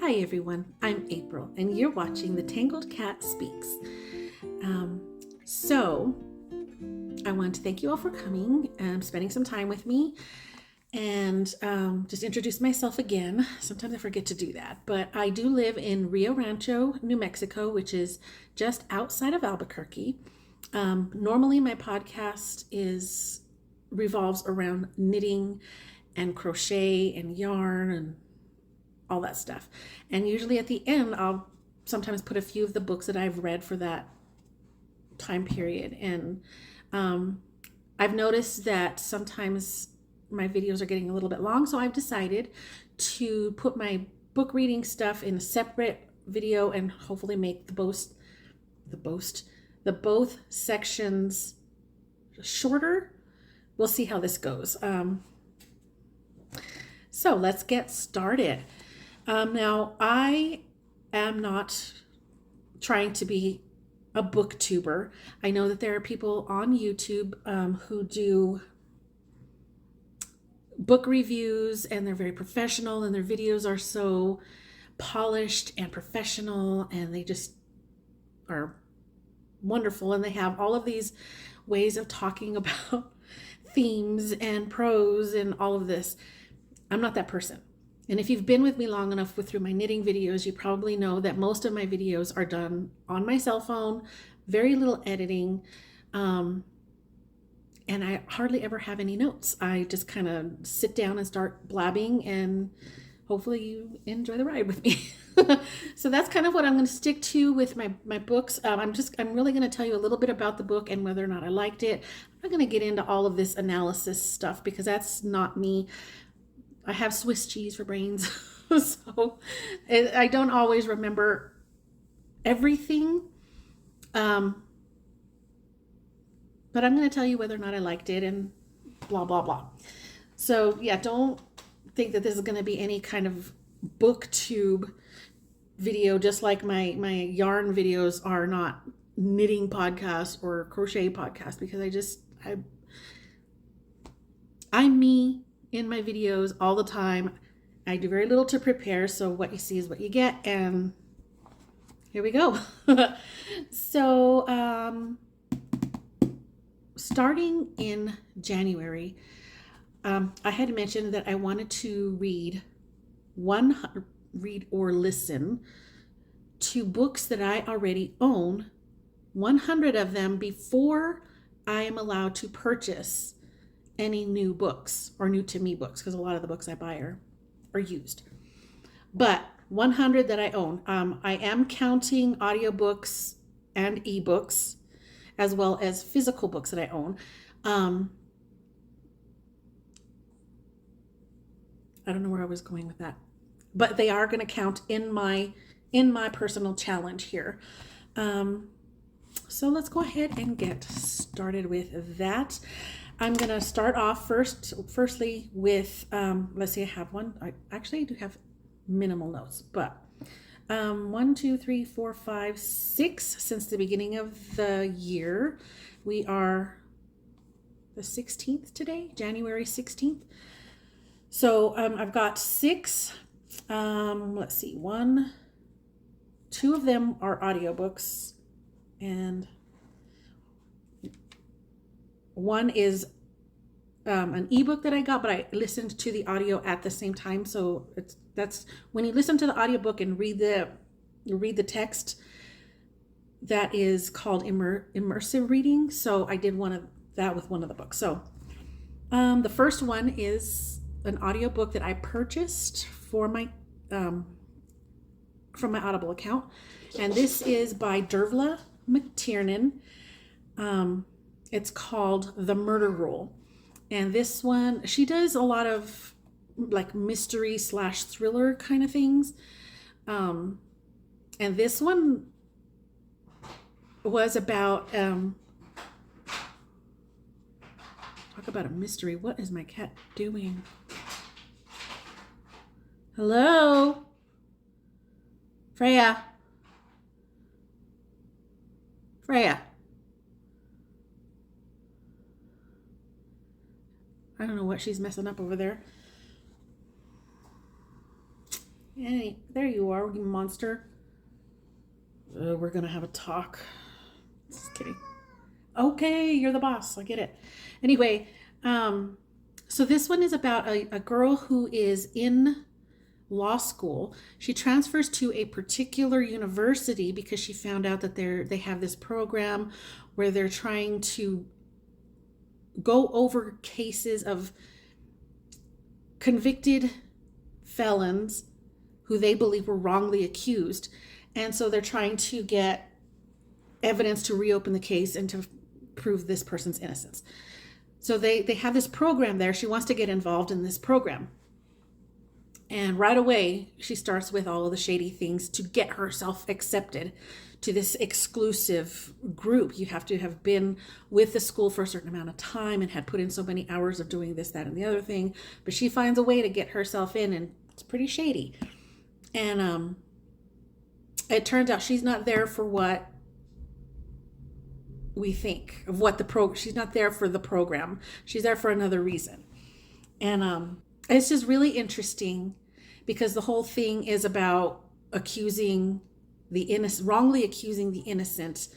Hi everyone, I'm April and you're watching the Tangled Cat Speaks. So I want to thank you all for coming and spending some time with me and just introduce myself again. Sometimes I forget to do that, but I do live in Rio Rancho, New Mexico, which is just outside of Albuquerque. Normally my podcast revolves around knitting and crochet and yarn and all that stuff. And usually at the end, I'll sometimes put a few of the books that I've read for that time period. And I've noticed that sometimes my videos are getting a little bit long, so I've decided to put my book reading stuff in a separate video and hopefully make both sections shorter. We'll see how this goes. So let's get started. Now, I am not trying to be a booktuber. I know that there are people on YouTube who do book reviews and they're very professional and their videos are so polished and professional and they just are wonderful, and they have all of these ways of talking about themes and prose and all of this. I'm not that person. And if you've been with me long enough through my knitting videos, you probably know that most of my videos are done on my cell phone, very little editing, and I hardly ever have any notes. I just kind of sit down and start blabbing, and hopefully you enjoy the ride with me. So that's kind of what I'm going to stick to with my books. I'm really going to tell you a little bit about the book and whether or not I liked it. I'm not going to get into all of this analysis stuff because that's not me. I have Swiss cheese for brains, so I don't always remember everything. But I'm going to tell you whether or not I liked it and blah, blah, blah. So yeah, don't think that this is going to be any kind of booktube video, just like my yarn videos are not knitting podcasts or crochet podcasts, because I'm me in my videos all the time. I do very little to prepare, so what you see is what you get, and here we go. So starting in January, I had mentioned that I wanted to read or listen to books that I already own, 100 of them, before I am allowed to purchase any new books or new to me books, because a lot of the books I buy are used. But 100 that I own. I am counting audiobooks and ebooks as well as physical books that I own. I don't know where I was going with that, but they are going to count in my personal challenge here. So let's go ahead and get started with that. I'm going to start off firstly with, let's see, I have one. I actually do have minimal notes, but 1, 2, 3, 4, 5, 6 since the beginning of the year. We are the 16th today, January 16th. So I've got 6. Let's see, 2 of them are audiobooks, and one is an ebook that I got, but I listened to the audio at the same time. So that's when you listen to the audiobook and read the text, that is called immersive reading. So I did one of that with one of the books. So the first one is an audiobook that I purchased for my from my Audible account, and this is by Dervla McTiernan. It's called The Murder Rule. And this one, she does a lot of like mystery / thriller kind of things. And this one was about, talk about a mystery. What is my cat doing? Hello? Freya? I don't know what she's messing up over there. Hey, there you are, you monster. We're gonna have a talk. Just kidding. Okay, you're the boss. I get it. Anyway, um, so this one is about a girl who is in law school. She transfers to a particular university because she found out that they have this program where they're trying to go over cases of convicted felons who they believe were wrongly accused. And so they're trying to get evidence to reopen the case and to prove this person's innocence. So they have this program there. She wants to get involved in this program. And right away, she starts with all of the shady things to get herself accepted to this exclusive group. You have to have been with the school for a certain amount of time and had put in so many hours of doing this, that, and the other thing. But she finds a way to get herself in, and it's pretty shady. And it turns out she's not there for what we think of what the program. She's not there for the program. She's there for another reason. And it's just really interesting because the whole thing is about accusing the innocent, wrongly accusing the innocent.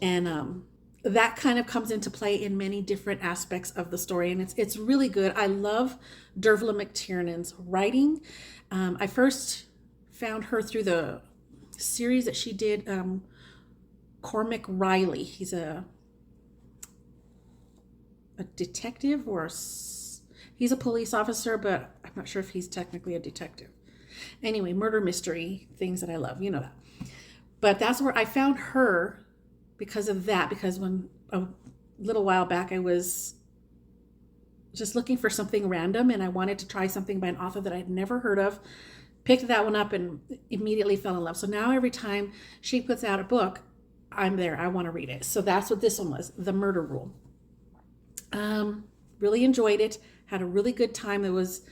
And that kind of comes into play in many different aspects of the story. And it's really good. I love Dervla McTiernan's writing. I first found her through the series that she did, Cormac Riley. He's a detective, or he's a police officer, but I'm not sure if he's technically a detective. Anyway, murder mystery things that I love, you know that. But that's where I found her because of that. Because when a little while back I was just looking for something random and I wanted to try something by an author that I'd never heard of, picked that one up and immediately fell in love. So now every time she puts out a book, I'm there. I want to read it. So that's what this one was, The Murder Rule. Really enjoyed it. Had a really good time. There was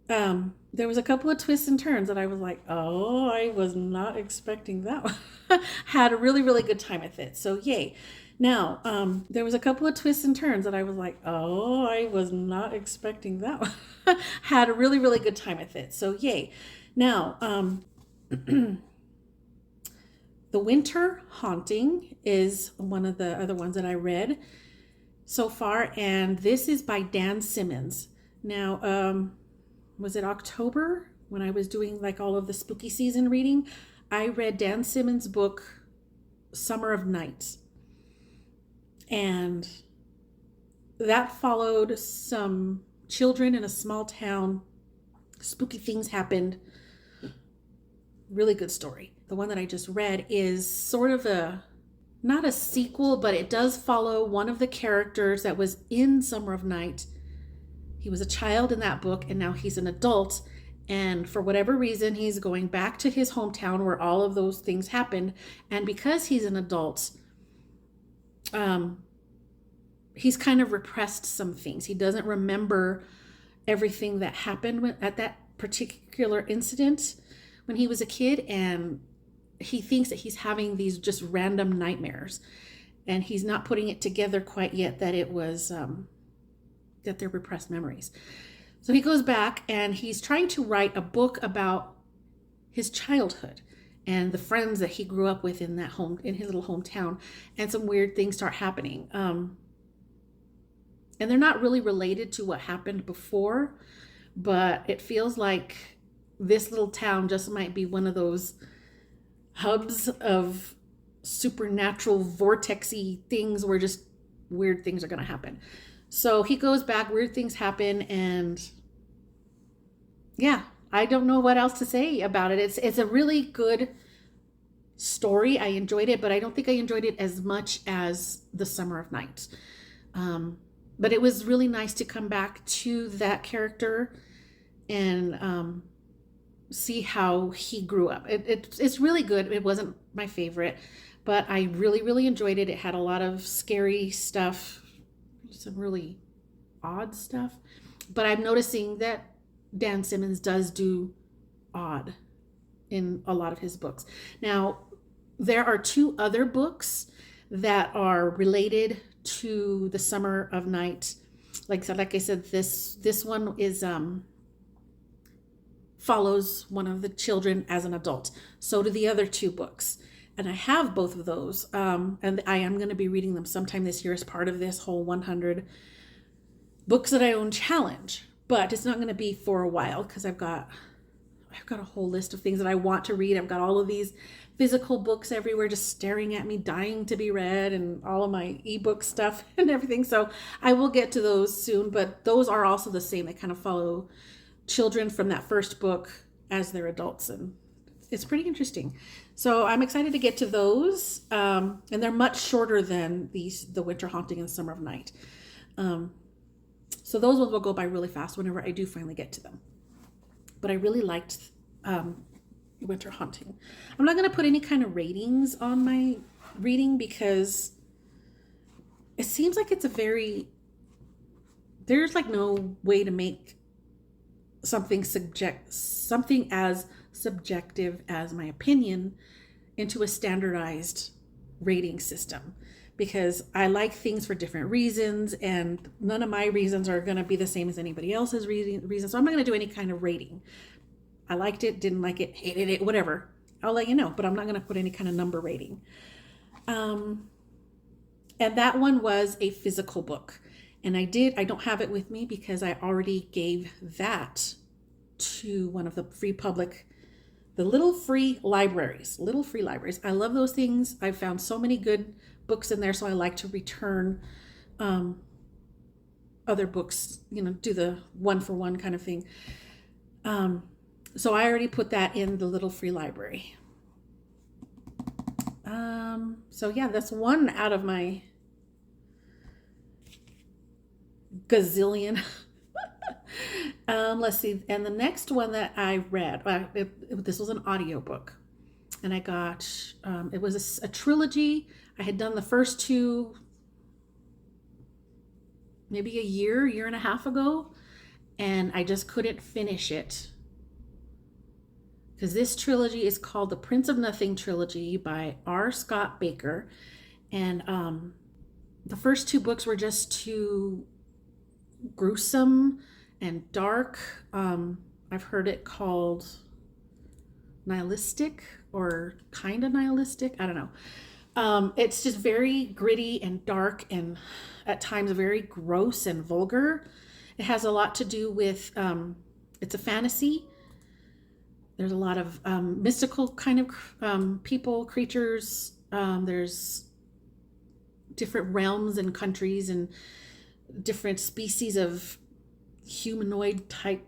a couple of twists and turns that I was like, oh, I was not expecting that one. Had a really, really good time with it. So yay. Now, there was a couple of twists and turns that I was like, oh, I was not expecting that one. Had a really, really good time with it. So yay. Now, The Winter Haunting is one of the other ones that I read so far, and this is by Dan Simmons. Now, was it October when I was doing like all of the spooky season reading? I read Dan Simmons' book, Summer of Nights. And that followed some children in a small town. Spooky things happened. Really good story. The one that I just read is sort of not a sequel, but it does follow one of the characters that was in Summer of Night. He was a child in that book, and now he's an adult. And for whatever reason, he's going back to his hometown where all of those things happened. And because he's an adult, he's kind of repressed some things. He doesn't remember everything that happened at that particular incident when he was a kid, and he thinks that he's having these just random nightmares, and he's not putting it together quite yet that it was that they're repressed memories. So he goes back and he's trying to write a book about his childhood and the friends that he grew up with in his little hometown, and some weird things start happening. And they're not really related to what happened before, but it feels like this little town just might be one of those hubs of supernatural vortexy things where just weird things are going to happen. So he goes back, weird things happen, and yeah, I don't know what else to say about it. It's a really good story. I enjoyed it, but I don't think I enjoyed it as much as The Summer of Night. But it was really nice to come back to that character and see how he grew up. It's really good. It wasn't my favorite, but I really, really enjoyed it. It had a lot of scary stuff, some really odd stuff. But I'm noticing that Dan Simmons does do odd in a lot of his books. Now, there are two other books that are related to The Summer of Night. Like I said, this one is follows one of the children as an adult. So do the other two books. And I have both of those. And I am going to be reading them sometime this year as part of this whole 100 books that I own challenge. But it's not going to be for a while because I've got a whole list of things that I want to read. I've got all of these physical books everywhere just staring at me, dying to be read, and all of my ebook stuff and everything. So I will get to those soon, but those are also the same. They kind of follow children from that first book as they're adults, and it's pretty interesting. So I'm excited to get to those, and they're much shorter than the Winter Haunting and Summer of Night. So those ones will go by really fast whenever I do finally get to them. But I really liked Winter Haunting. I'm not going to put any kind of ratings on my reading because it seems like it's there's like no way to make something as subjective as my opinion into a standardized rating system, because I like things for different reasons, and none of my reasons are going to be the same as anybody else's reasons. So I'm not going to do any kind of rating. I liked it, didn't like it, hated it, whatever. I'll let you know, but I'm not going to put any kind of number rating. And that one was a physical book. And I don't have it with me because I already gave that to one of the little free libraries. I love those things. I've found so many good books in there, so I like to return other books, do the one for one kind of thing. So I already put that in the little free library. So yeah, that's one out of my gazillion. Let's see. And the next one that I read, this was an audiobook, and I got, it was a trilogy. I had done the first two maybe a year and a half ago, and I just couldn't finish it. Because this trilogy is called the Prince of Nothing trilogy by R. Scott Baker. And the first two books were just too gruesome and dark. I've heard it called nihilistic or kind of nihilistic. I don't know. It's just very gritty and dark and at times very gross and vulgar. It has a lot to do with, it's a fantasy. There's a lot of mystical kind of people, creatures. There's different realms and countries and different species of humanoid type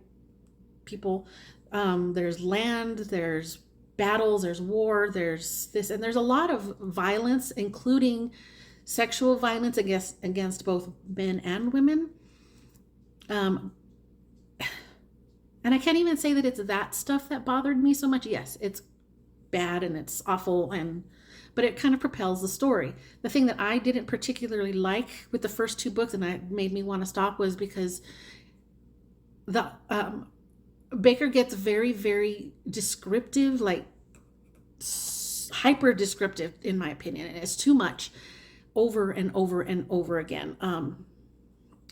people. There's land, there's battles, there's war, there's this, and there's a lot of violence, including sexual violence against both men and women. And I can't even say that it's that stuff that bothered me so much. Yes, it's bad and it's awful, but it kind of propels the story. The thing that I didn't particularly like with the first two books, and it made me want to stop, was because the Baker gets very, very descriptive, like hyper descriptive, in my opinion, and it's too much over and over and over again. And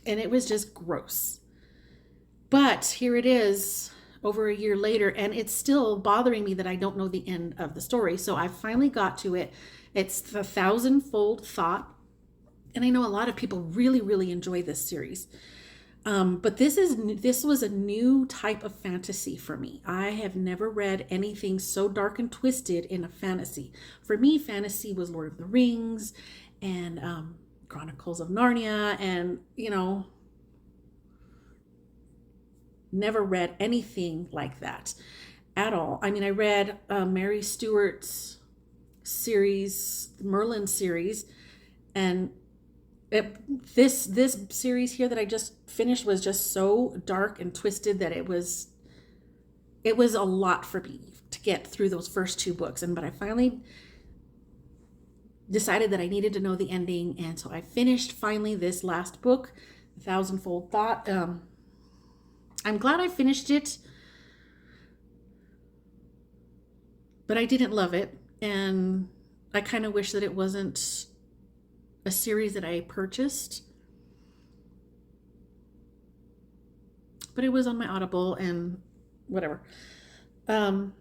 it was just gross. But here it is over a year later, and it's still bothering me that I don't know the end of the story. So I finally got to it. It's the Thousandfold Thought. And I know a lot of people really, really enjoy this series. But this was a new type of fantasy for me. I have never read anything so dark and twisted in a fantasy. For me, fantasy was Lord of the Rings and Chronicles of Narnia, and, never read anything like that at all. I mean, I read Mary Stewart's series, Merlin series, and this series here that I just finished was just so dark and twisted that it was a lot for me to get through those first two books. But I finally decided that I needed to know the ending, and so I finished finally this last book, The Thousandfold Thought. I'm glad I finished it, but I didn't love it, and I kind of wish that it wasn't a series that I purchased. But it was on my Audible, and whatever. Um,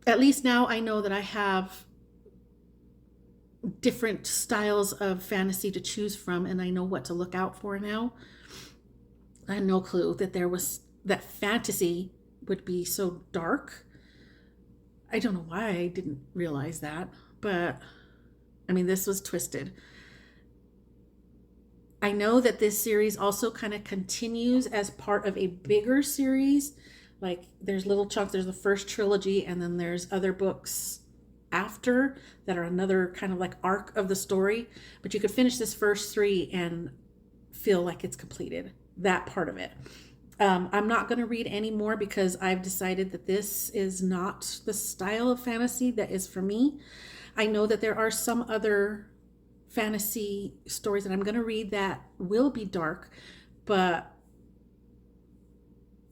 at least now I know that I have different styles of fantasy to choose from, and I know what to look out for now. I had no clue that that fantasy would be so dark. I don't know why I didn't realize that, but I mean, this was twisted. I know that this series also kind of continues as part of a bigger series. Like there's little chunks, there's the first trilogy, and then there's other books after that are another kind of like arc of the story. But you could finish this first three and feel like it's completed, that part of it. I'm not going to read any more because I've decided that this is not the style of fantasy that is for me. I know that there are some other fantasy stories that I'm going to read that will be dark, but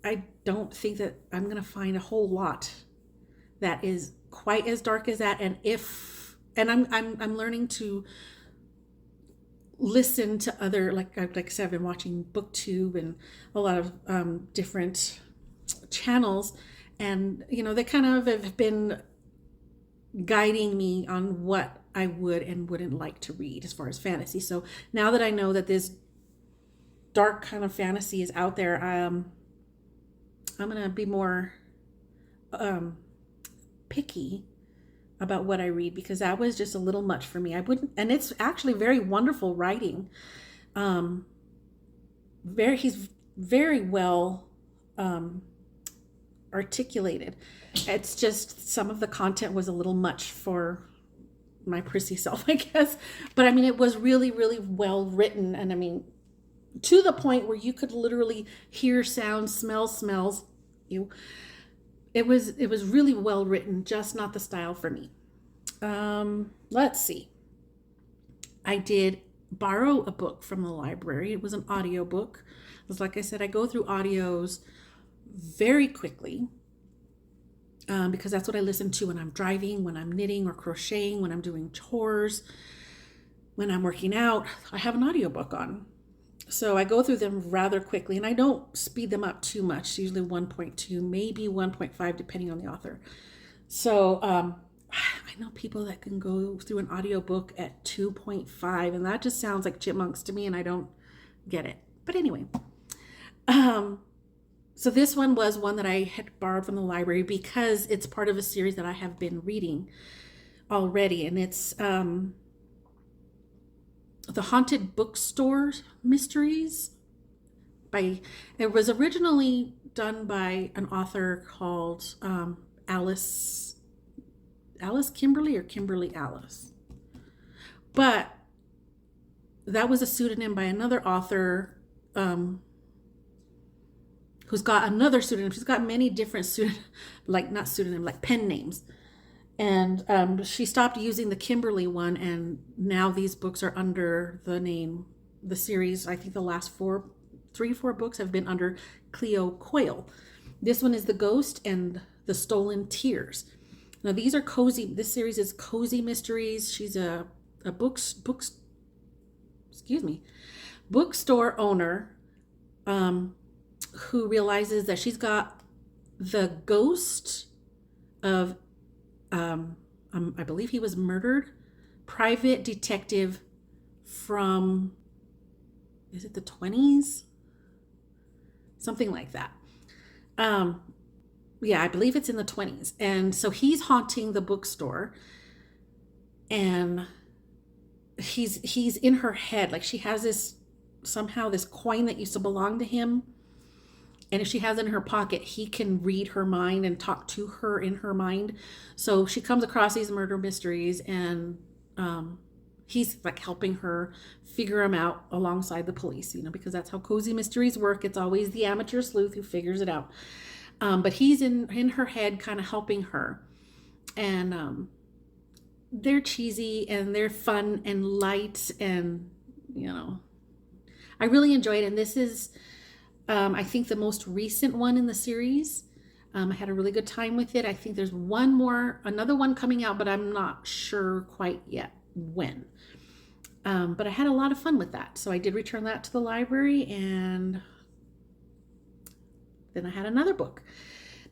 I don't think that I'm going to find a whole lot that is quite as dark as that. And I'm learning to listen to other, like I said, I've been watching BookTube and a lot of different channels, and they kind of have been guiding me on what I would and wouldn't like to read as far as fantasy. So now that I know that this dark kind of fantasy is out there, I'm gonna be more picky about what I read, because that was just a little much for me. I wouldn't, and it's actually very wonderful writing. He's very well articulated. It's just some of the content was a little much for my prissy self, I guess. But I mean, it was really, really well written, and I mean, to the point where you could literally hear sounds, smell smells. It was really well written, just not the style for me. Let's see. I did borrow a book from the library. It was an audio book. Like I said, I go through audios very quickly because that's what I listen to when I'm driving, when I'm knitting or crocheting, when I'm doing chores, when I'm working out. I have an audiobook on. So I go through them rather quickly, and I don't speed them up too much, usually 1.2, maybe 1.5, depending on the author. So I know people that can go through an audiobook at 2.5, and that just sounds like chipmunks to me, and I don't get it. But anyway, so this one was one that I had borrowed from the library because it's part of a series that I have been reading already, and it's The Haunted Bookstore Mysteries. It was originally done by an author called Alice Kimberly or Kimberly Alice. But that was a pseudonym by another author who's got another pseudonym. She's got many different like pen names. And she stopped using the Kimberly one, and now these books are under the series. I think the last 3 or 4 books have been under Cleo Coyle. This one is The Ghost and The Stolen Tears. Now these are cozy. This series is cozy mysteries. She's a bookstore owner who realizes that she's got the ghost of I believe he was murdered, private detective from, is it the 20s? Something like that. Yeah, I believe it's in the 20s. And so he's haunting the bookstore, and he's in her head. Like she has this coin that used to belong to him. And if she has it in her pocket, he can read her mind and talk to her in her mind. So she comes across these murder mysteries, and he's like helping her figure them out alongside the police, because that's how cozy mysteries work. It's always the amateur sleuth who figures it out. But he's in her head kind of helping her. And they're cheesy and they're fun and light, and, I really enjoyed it. And this is, I think, the most recent one in the series. I had a really good time with it. I think there's another one coming out, but I'm not sure quite yet when. But I had a lot of fun with that. So I did return that to the library, and Then I had another book.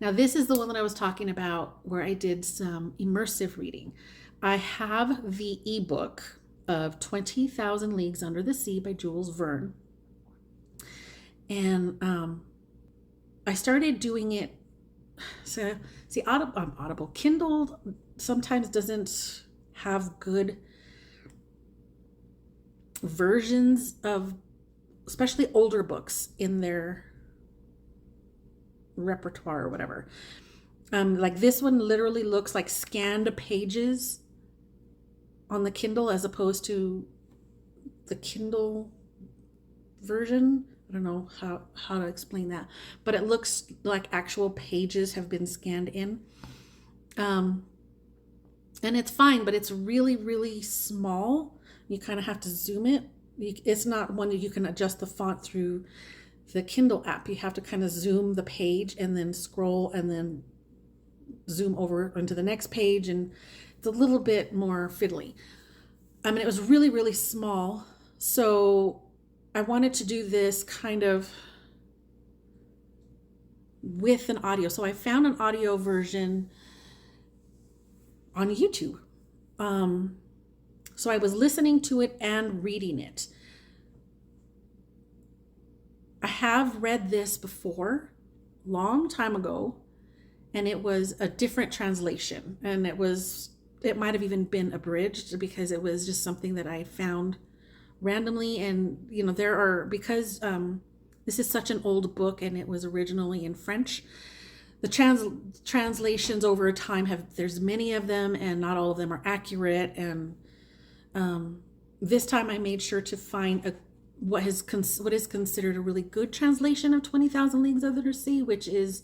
Now, this is the one that I was talking about where I did some immersive reading. I have the ebook of 20,000 Leagues Under the Sea by Jules Verne. And I started doing it. So, see, Audible, Kindle sometimes doesn't have good versions of, especially older books, in their repertoire or whatever. Like this one literally looks like scanned pages on the Kindle as opposed to the Kindle version. I don't know how to explain that, but it looks like actual pages have been scanned in. And it's fine, but it's really, really small. You kind of have to zoom it. It's not one that you can adjust the font through the Kindle app. You have to kind of zoom the page and then scroll and then zoom over into the next page. And it's a little bit more fiddly. I mean, it was really, really small. So I wanted to do this kind of with an audio. So I found an audio version on YouTube. So I was listening to it and reading it. I have read this before, long time ago, and it was a different translation. And it might have even been abridged because it was just something that I found randomly. And, you know, because this is such an old book and it was originally in French, the translations over time there's many of them and not all of them are accurate. And this time I made sure to find what is considered a really good translation of 20,000 Leagues Under the Sea, which is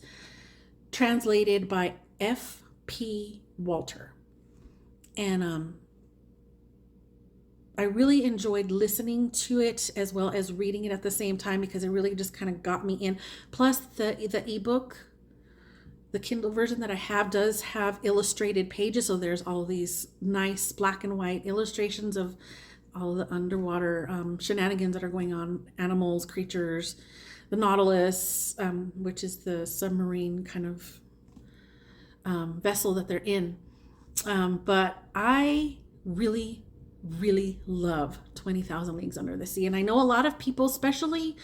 translated by F.P. Walter. And I really enjoyed listening to it as well as reading it at the same time because it really just kind of got me in. Plus the ebook, the Kindle version that I have does have illustrated pages. So there's all these nice black and white illustrations of all the underwater shenanigans that are going on, animals, creatures, the Nautilus, which is the submarine kind of vessel that they're in. But I really, really love 20,000 Leagues Under the Sea. And I know a lot of people, especially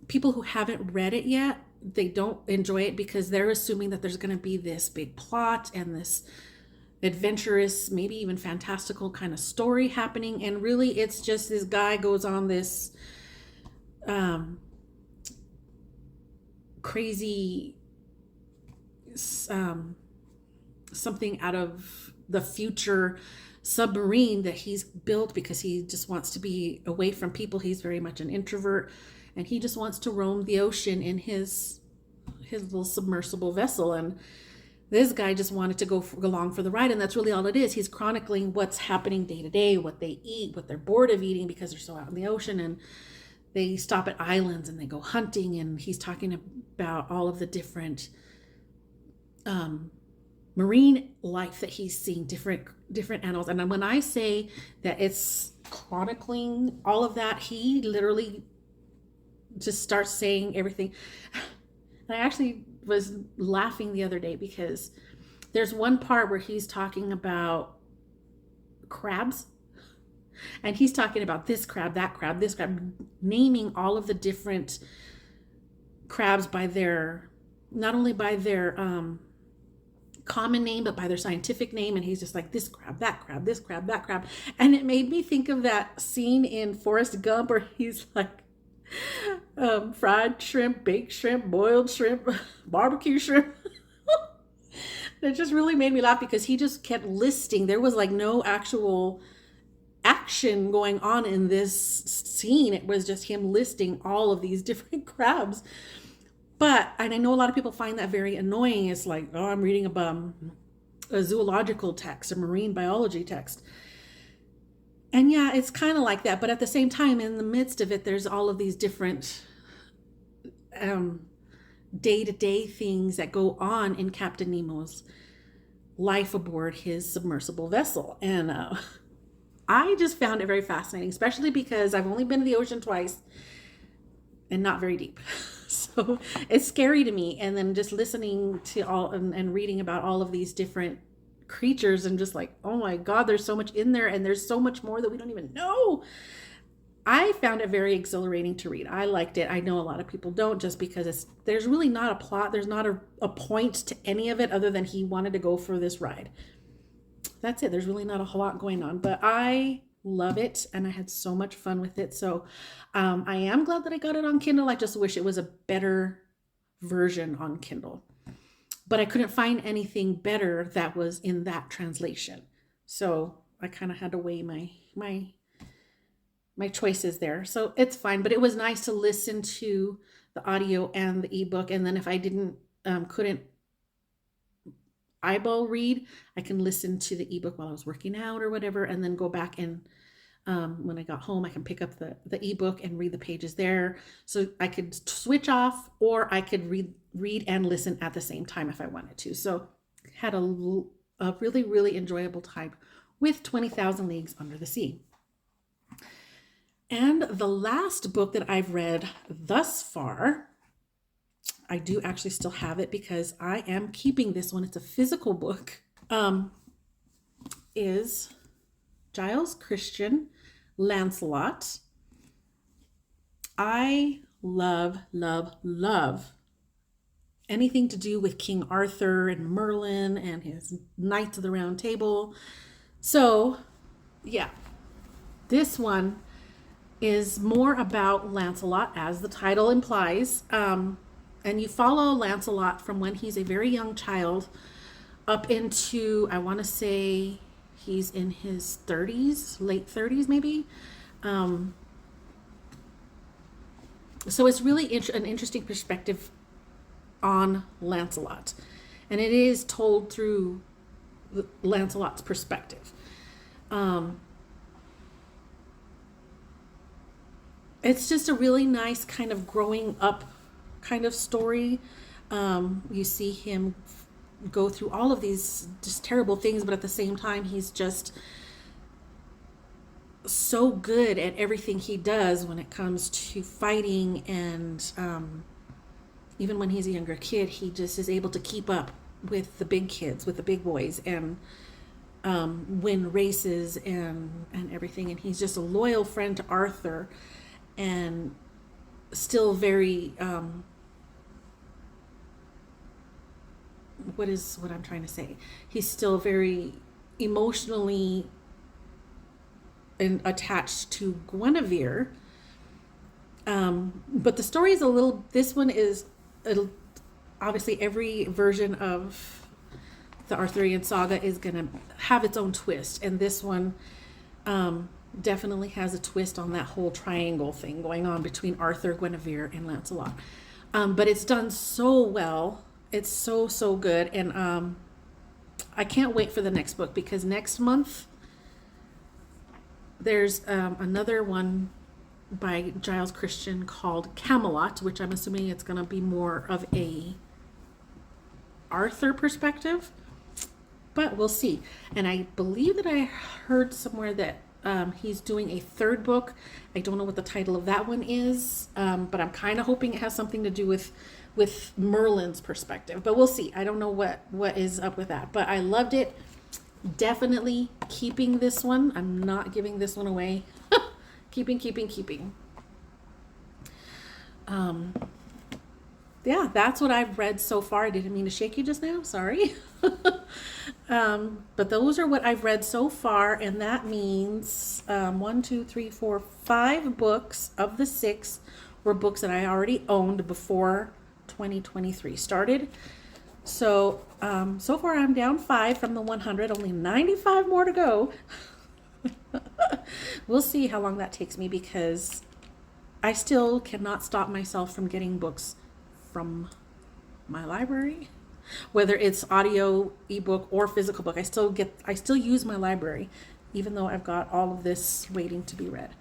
people who haven't read it yet, they don't enjoy it because they're assuming that there's going to be this big plot and this adventurous, maybe even fantastical kind of story happening. And really it's just this guy goes on this crazy something out of the future submarine that he's built because he just wants to be away from people. He's very much an introvert and he just wants to roam the ocean in his little submersible vessel. And this guy just wanted to go along for the ride, and that's really all it is. He's chronicling what's happening day to day, what they eat, what they're bored of eating because they're so out in the ocean, and they stop at islands and they go hunting, and he's talking about all of the different marine life that he's seeing, different animals. And when I say that it's chronicling all of that, he literally just starts saying everything. And I actually was laughing the other day because there's one part where he's talking about crabs, and he's talking about this crab, that crab, this crab, naming all of the different crabs by not only by their common name, but by their scientific name. And he's just like, this crab, that crab, this crab, that crab. And it made me think of that scene in Forrest Gump where he's like, fried shrimp, baked shrimp, boiled shrimp, barbecue shrimp. It just really made me laugh because he just kept listing. There was like no actual action going on in this scene. It was just him listing all of these different crabs. And I know a lot of people find that very annoying. It's like, oh, I'm reading a zoological text, a marine biology text. And yeah, it's kind of like that. But at the same time, in the midst of it, there's all of these different day-to-day things that go on in Captain Nemo's life aboard his submersible vessel. And I just found it very fascinating, especially because I've only been to the ocean twice. and not very deep. So it's scary to me. And then just listening to all and reading about all of these different creatures and just like, oh my God, there's so much in there, and there's so much more that we don't even know. I found it very exhilarating to read. I liked it. I know a lot of people don't, just because there's really not a plot. There's not a point to any of it other than he wanted to go for this ride. That's it. There's really not a whole lot going on, but I love it and I had so much fun with it. So I am glad that I got it on Kindle. I just wish it was a better version on Kindle, but I couldn't find anything better that was in that translation. So I kind of had to weigh my choices there. So it's fine, but it was nice to listen to the audio and the ebook. And then if I couldn't eyeball read, I can listen to the ebook while I was working out or whatever, and then go back and when I got home, I can pick up the ebook and read the pages there. So I could switch off, or I could read and listen at the same time if I wanted to. So had a really, really enjoyable time with 20,000 Leagues Under the Sea. And the last book that I've read thus far, I do actually still have it because I am keeping this one. It's a physical book. Is Giles Christian Lancelot. I love anything to do with King Arthur and Merlin and his Knights of the Round Table. So yeah, this one is more about Lancelot, as the title implies. And you follow Lancelot from when he's a very young child up into, I want to say he's in his 30s, late 30s maybe. So it's really an interesting perspective on Lancelot. And it is told through Lancelot's perspective. It's just a really nice kind of growing up kind of story. You see him go through all of these just terrible things, but at the same time, he's just so good at everything he does when it comes to fighting. And even when he's a younger kid, he just is able to keep up with the big kids, with the big boys, and win races and everything. And he's just a loyal friend to Arthur, and still very what I'm trying to say. He's still very emotionally attached to Guinevere. But the story is this one is obviously every version of the Arthurian saga is going to have its own twist. And this one definitely has a twist on that whole triangle thing going on between Arthur, Guinevere, and Lancelot. But it's done so well. It's so good. And I can't wait for the next book, because next month there's another one by Giles Christian called Camelot, which I'm assuming it's going to be more of a Arthur perspective, but we'll see. And I believe that I heard somewhere that he's doing a third book. I don't know what the title of that one is, but I'm kind of hoping it has something to do with Merlin's perspective, but we'll see. I don't know what is up with that, but I loved it. Definitely keeping this one. I'm not giving this one away. keeping. Yeah, that's what I've read so far. I didn't mean to shake you just now. Sorry. But those are what I've read so far. And that means 1, 2, 3, 4, 5 books of the 6 were books that I already owned before 2023 started. So, so far I'm down 5 from the 100, only 95 more to go. We'll see how long that takes me, because I still cannot stop myself from getting books from my library, whether it's audio, ebook, or physical book. I still use my library, even though I've got all of this waiting to be read.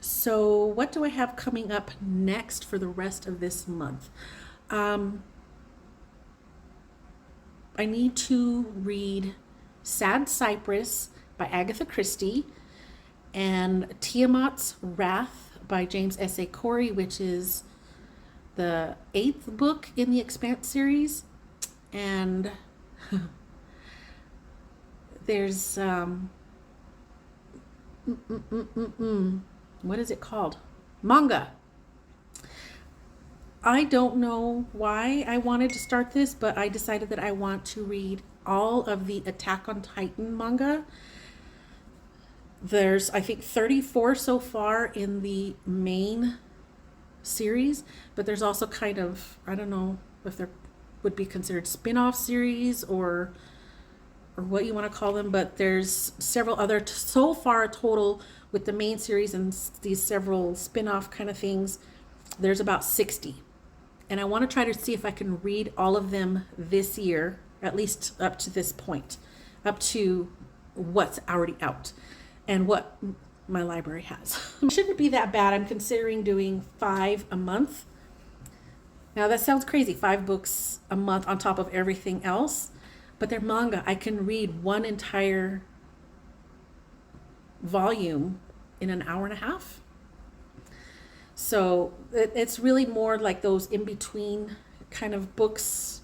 So what do I have coming up next for the rest of this month? I need to read Sad Cypress by Agatha Christie and Tiamat's Wrath by James S.A. Corey, which is the 8th book in the Expanse series. And there's what is it called? Manga. I don't know why I wanted to start this, but I decided that I want to read all of the Attack on Titan manga. There's, I think, 34 so far in the main series, but there's also kind of, I don't know if there would be considered spin-off series or what you want to call them, but there's several other, so far total with the main series and these several spin-off kind of things, there's about 60. And I want to try to see if I can read all of them this year, at least up to this point, up to what's already out and what my library has. It shouldn't be that bad. I'm considering doing 5 a month. Now that sounds crazy, 5 books a month on top of everything else, but they're manga. I can read one entire volume in an hour and a half. So it's really more like those in-between kind of books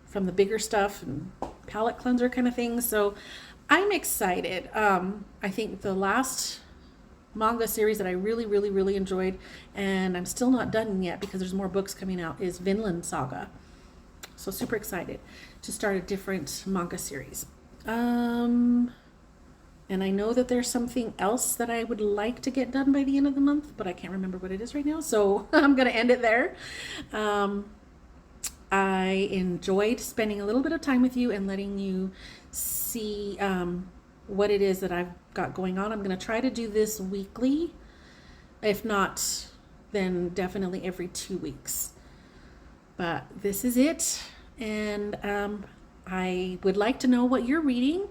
from the bigger stuff and palate cleanser kind of things. So I'm excited. I think the last manga series that I really enjoyed, and I'm still not done yet because there's more books coming out, is Vinland Saga. So super excited to start a different manga series. And I know that there's something else that I would like to get done by the end of the month, but I can't remember what it is right now. So I'm going to end it there. I enjoyed spending a little bit of time with you and letting you see what it is that I've got going on. I'm going to try to do this weekly. If not, then definitely every 2 weeks. But this is it. And I would like to know what you're reading.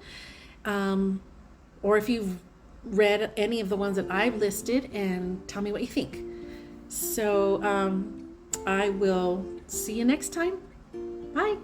Or if you've read any of the ones that I've listed, and tell me what you think. So I will see you next time. Bye.